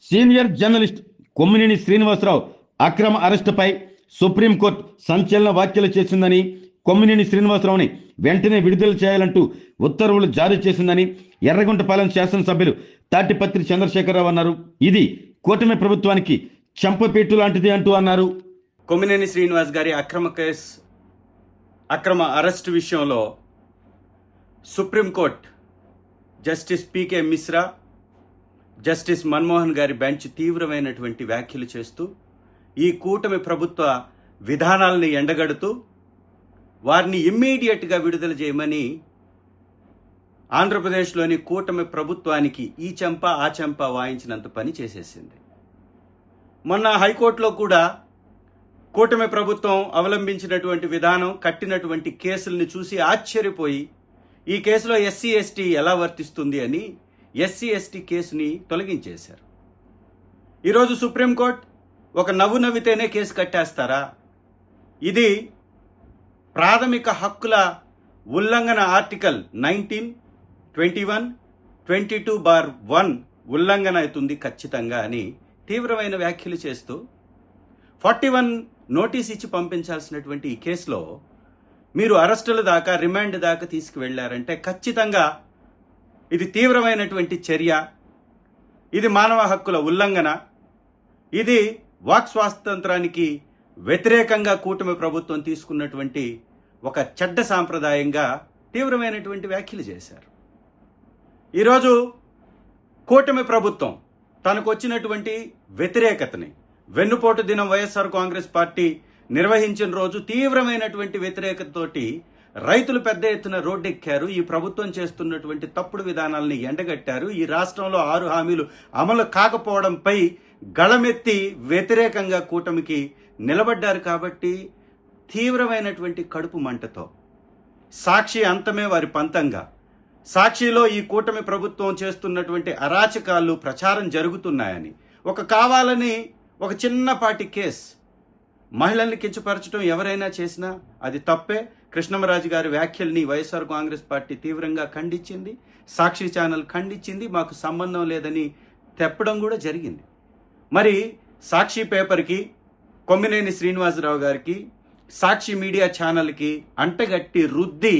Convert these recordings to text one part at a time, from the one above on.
Senior journalist Kommineni Srinivasarao అక్రమ అరెస్టుపై supreme court సంచలన వ్యాఖ్యలు చేసిందని, కొమ్మినేని శ్రీనివాసరావుని వెంటనే విడుదల చేయాలంటూ ఉత్తర్వులు జారీ చేసిందని ఎర్రగుంటపాలెం శాసనసభ్యులు తాటిపత్రి చంద్రశేఖరరావు అన్నారు. ఇది కూటమి ప్రభుత్వానికి చెంపపెట్టు లాంటిది అంటూ అన్నారు. కొమ్మినేని శ్రీనివాస్ గారి అక్రమ అరెస్టు విషయంలో సుప్రీంకోర్టు జస్టిస్ పీకే మిశ్రా, జస్టిస్ మన్మోహన్ గారి బెంచ్ తీవ్రమైనటువంటి వ్యాఖ్యలు చేస్తూ ఈ కూటమి ప్రభుత్వ విధానాలను ఎండగడుతూ వారిని ఇమ్మీడియట్గా విడుదల చేయమని ఆంధ్రప్రదేశ్లోని కూటమి ప్రభుత్వానికి ఈ చెంప ఆ చెంప వాయించినంత పని చేసేసింది. మొన్న హైకోర్టులో కూడా కూటమి ప్రభుత్వం అవలంబించినటువంటి విధానం, కట్టినటువంటి కేసుల్ని చూసి ఆశ్చర్యపోయి ఈ కేసులో ఎస్సీ ఎస్టీ ఎలా వర్తిస్తుంది అని ఎస్సీ ఎస్టీ కేసుని తొలగించేశారు. ఈరోజు సుప్రీంకోర్టు ఒక నవ్వు నవ్వితేనే కేసు కట్టేస్తారా? ఇది ప్రాథమిక హక్కుల ఉల్లంఘన ఆర్టికల్ 19, 21, 22/1 ఉల్లంఘన అవుతుంది ఖచ్చితంగా అని తీవ్రమైన వ్యాఖ్యలు చేస్తూ 41 నోటీస్ ఇచ్చి పంపించాల్సినటువంటి ఈ కేసులో మీరు అరెస్టుల దాకా, రిమాండ్ దాకా తీసుకువెళ్లారంటే ఖచ్చితంగా ఇది తీవ్రమైనటువంటి చర్య, ఇది మానవ హక్కుల ఉల్లంఘన, ఇది వాక్ స్వాతంత్రానికి వ్యతిరేకంగా కూటమి ప్రభుత్వం తీసుకున్నటువంటి ఒక చెడ్డ సాంప్రదాయంగా తీవ్రమైనటువంటి వ్యాఖ్యలు చేశారు. ఈరోజు కూటమి ప్రభుత్వం తనకు వచ్చినటువంటి వ్యతిరేకతని, వెన్నుపోటు దినం వైఎస్ఆర్ కాంగ్రెస్ పార్టీ నిర్వహించిన రోజు తీవ్రమైనటువంటి వ్యతిరేకతతోటి రైతులు పెద్ద ఎత్తున రోడ్డెక్కారు. ఈ ప్రభుత్వం చేస్తున్నటువంటి తప్పుడు విధానాలని ఎండగట్టారు. ఈ రాష్ట్రంలో 6 హామీలు అమలు కాకపోవడంపై గళమెత్తి వ్యతిరేకంగా కూటమికి నిలబడ్డారు. కాబట్టి తీవ్రమైనటువంటి కడుపు మంటతో సాక్షి అంతమే వారి పంతంగా, సాక్షిలో ఈ కూటమి ప్రభుత్వం చేస్తున్నటువంటి అరాచకాలు ప్రచారం జరుగుతున్నాయని, కావాలని ఒక చిన్నపాటి కేసు, మహిళల్ని కించపరచడం ఎవరైనా చేసినా అది తప్పే. కృష్ణమరాజు గారి వ్యాఖ్యల్ని వైఎస్ఆర్ కాంగ్రెస్ పార్టీ తీవ్రంగా ఖండించింది, సాక్షి ఛానల్ ఖండించింది, మాకు సంబంధం లేదని తెప్పడం కూడా జరిగింది. మరి సాక్షి పేపర్కి, కొమ్మినేని శ్రీనివాసరావు గారికి, సాక్షి మీడియా ఛానల్కి అంటగట్టి రుద్ది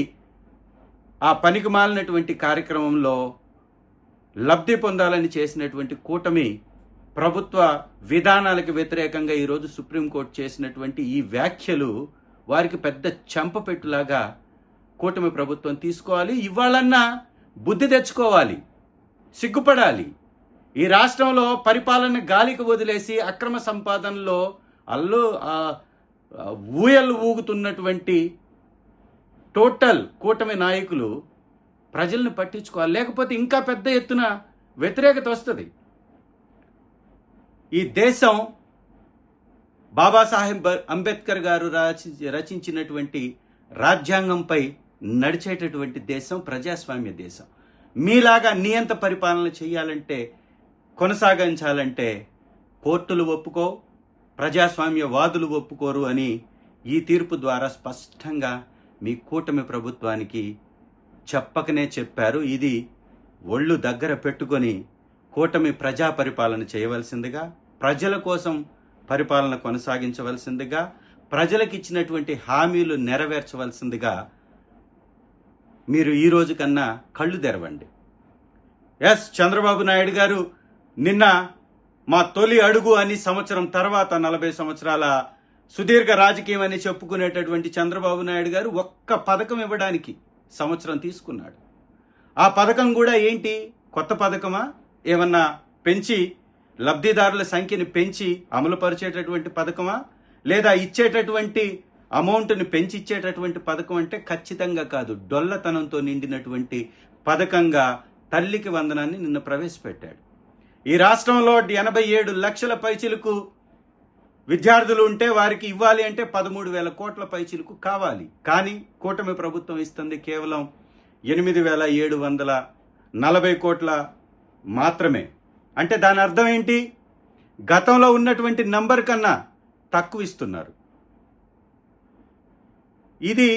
ఆ పనికి మాలినటువంటి కార్యక్రమంలో లబ్ధి పొందాలని చేసినటువంటి కూటమి ప్రభుత్వ విధానాలకు వ్యతిరేకంగా ఈరోజు సుప్రీంకోర్టు చేసినటువంటి ఈ వ్యాఖ్యలు వారికి పెద్ద చెంపపెట్టులాగా కూటమి ప్రభుత్వం తీసుకోవాలి. ఇవాళన్నా బుద్ధి తెచ్చుకోవాలి, సిగ్గుపడాలి. ఈ రాష్ట్రంలో పరిపాలన గాలికి వదిలేసి అక్రమ సంపాదనలో ఊయలు ఊగుతున్నటువంటి టోటల్ కూటమి నాయకులు ప్రజల్ని పట్టించుకోవాలి. లేకపోతే ఇంకా పెద్ద ఎత్తున వ్యతిరేకత వస్తుంది. ఈ దేశం బాబాసాహెబ్ అంబేద్కర్ గారు రచించినటువంటి రాజ్యాంగంపై నడిచేటటువంటి దేశం, ప్రజాస్వామ్య దేశం. మీలాగా నియంత పరిపాలన చేయాలంటే, కొనసాగించాలంటే కోర్టులు ఒప్పుకో, ప్రజాస్వామ్యవాదులు ఒప్పుకోరు అని ఈ తీర్పు ద్వారా స్పష్టంగా మీ కూటమి ప్రభుత్వానికి చెప్పకనే చెప్పారు. ఇది ఒళ్ళు దగ్గర పెట్టుకొని కూటమి ప్రజా పరిపాలన చేయవలసిందిగా, ప్రజల కోసం పరిపాలన కొనసాగించవలసిందిగా, ప్రజలకు ఇచ్చినటువంటి హామీలు నెరవేర్చవలసిందిగా మీరు ఈ రోజు కన్నా కళ్ళు తెరవండి. చంద్రబాబు నాయుడు గారు నిన్న మా తొలి అడుగు అని, సంవత్సరం తర్వాత 40 సంవత్సరాల సుదీర్ఘ రాజకీయం అని చెప్పుకునేటటువంటి చంద్రబాబు నాయుడు గారు ఒక్క పథకం ఇవ్వడానికి సంవత్సరం తీసుకున్నాడు. ఆ పథకం కూడా ఏంటి? కొత్త పథకమా? ఏమన్నా పెంచి లబ్ధిదారుల సంఖ్యని పెంచి అమలుపరిచేటటువంటి పథకమా? లేదా ఇచ్చేటటువంటి అమౌంట్ని పెంచి ఇచ్చేటటువంటి పథకం అంటే ఖచ్చితంగా కాదు. డొల్లతనంతో నిండినటువంటి పథకంగా తల్లికి వందనాన్ని నిన్న ప్రవేశపెట్టాడు. ఈ రాష్ట్రంలో 87 లక్షల పైచిలకు విద్యార్థులు ఉంటే వారికి ఇవ్వాలి అంటే 13,000 కోట్ల పైచిలకు కావాలి. కానీ కూటమి ప్రభుత్వం ఇస్తుంది కేవలం 8,740 కోట్ల మాత్రమే. అంటే దాని అర్థం ఏంటి? గతంలో ఉన్నటువంటి నంబర్ కన్నా తక్కువ ఇస్తున్నారు. ఇది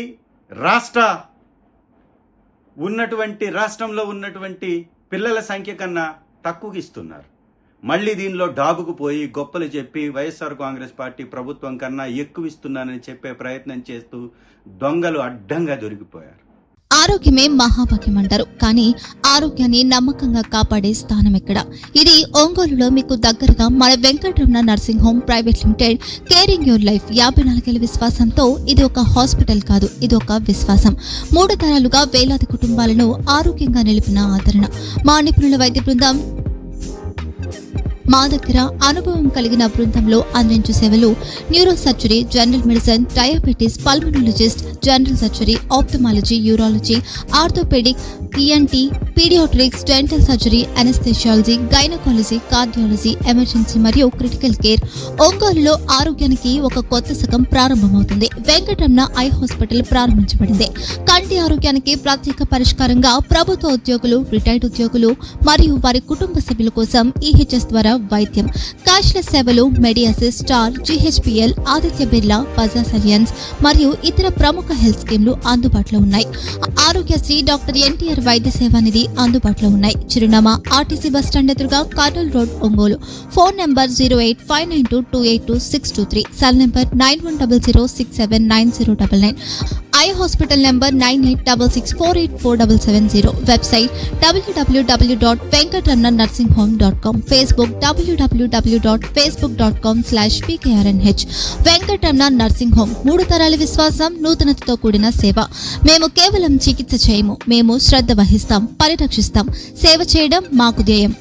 రాష్ట్రంలో ఉన్నటువంటి పిల్లల సంఖ్య కన్నా తక్కువగా ఇస్తున్నారు. మళ్ళీ దీనిలో డాబుకు పోయి గొప్పలు చెప్పి వైఎస్ఆర్ కాంగ్రెస్ పార్టీ ప్రభుత్వం కన్నా ఎక్కువ ఇస్తున్నానని చెప్పే ప్రయత్నం చేస్తూ దొంగలు అడ్డంగా దొరికిపోయారు. ఆరోగ్యమే మహాభాగ్యం అంటారు, కానీ ఆరోగ్యాన్ని నమ్మకంగా కాపాడే స్థానం ఎక్కడ? ఇది ఒంగోలులో మీకు దగ్గరగా మన Venkataramana nursing home private limited. Caring your life 54 ఏళ్ల విశ్వాసంతో ఇది ఒక హాస్పిటల్ కాదు, ఇది ఒక విశ్వాసం. 3 తరాలుగా వేలాది కుటుంబాలను ఆరోగ్యంగా నిలిపిన ఆదరణ. మా నిపుణుల వైద్య బృందం మా దగ్గర అనుభవం కలిగిన బృందంలో అందించే సేవలు neuro surgery, general medicine, diabetes, pulmonologist, general surgery, ophthalmology, urology, orthopaedic, ENT, paediatrics, dental surgery, anaesthesiology, gynaecology, cardiology, emergency మరియు క్రిటికల్ కేర్. ఒంగోలులో ఆరోగ్యానికి ఒక కొత్త శకం ప్రారంభమవుతుంది. వెంకటరమణ ఐ హాస్పిటల్ ప్రారంభించబడింది. కంటి ఆరోగ్యానికి ప్రత్యేక పరిష్కారంగా ప్రభుత్వ ఉద్యోగులు, రిటైర్డ్ ఉద్యోగులు మరియు వారి కుటుంబ సభ్యుల కోసం ఈహెచ్ఎస్ ద్వారా వైద్యం, క్యాష్లెస్ సేవలు, మెడియాసిస్, స్టార్, జీహెచ్పీఎల్, ఆదిత్య బిర్లా, బజాజ్ అలియన్స్ మరియు ఇతర ప్రముఖ హెల్త్ స్కీమ్లు అందుబాటులో ఉన్నాయి. ఆరోగ్యశ్రీ, డాక్టర్ ఎన్టీఆర్ వైద్య సేవా నిధి అందుబాటులో ఉన్నాయి. చిరునామా ఆర్టీసీ బస్టాండ్ ఎదురుగా, Kurnool road, Ongole. Phone number 08592282623, cell number 9100679099. Eye hospital number 9866484770. Website www.venkatramanarsinghome.com. Facebook www.facebook.com/pkrnh. Venkataramana nursing home, 3 తరాల విశ్వాసం, నూతనతతో కూడిన సేవ. మేము కేవలం చికిత్స చేయము, మేము శ్రద్ధ వహిస్తాం, పరిరక్షిస్తాం. సేవ చేయడం మాకు ధ్యేయం.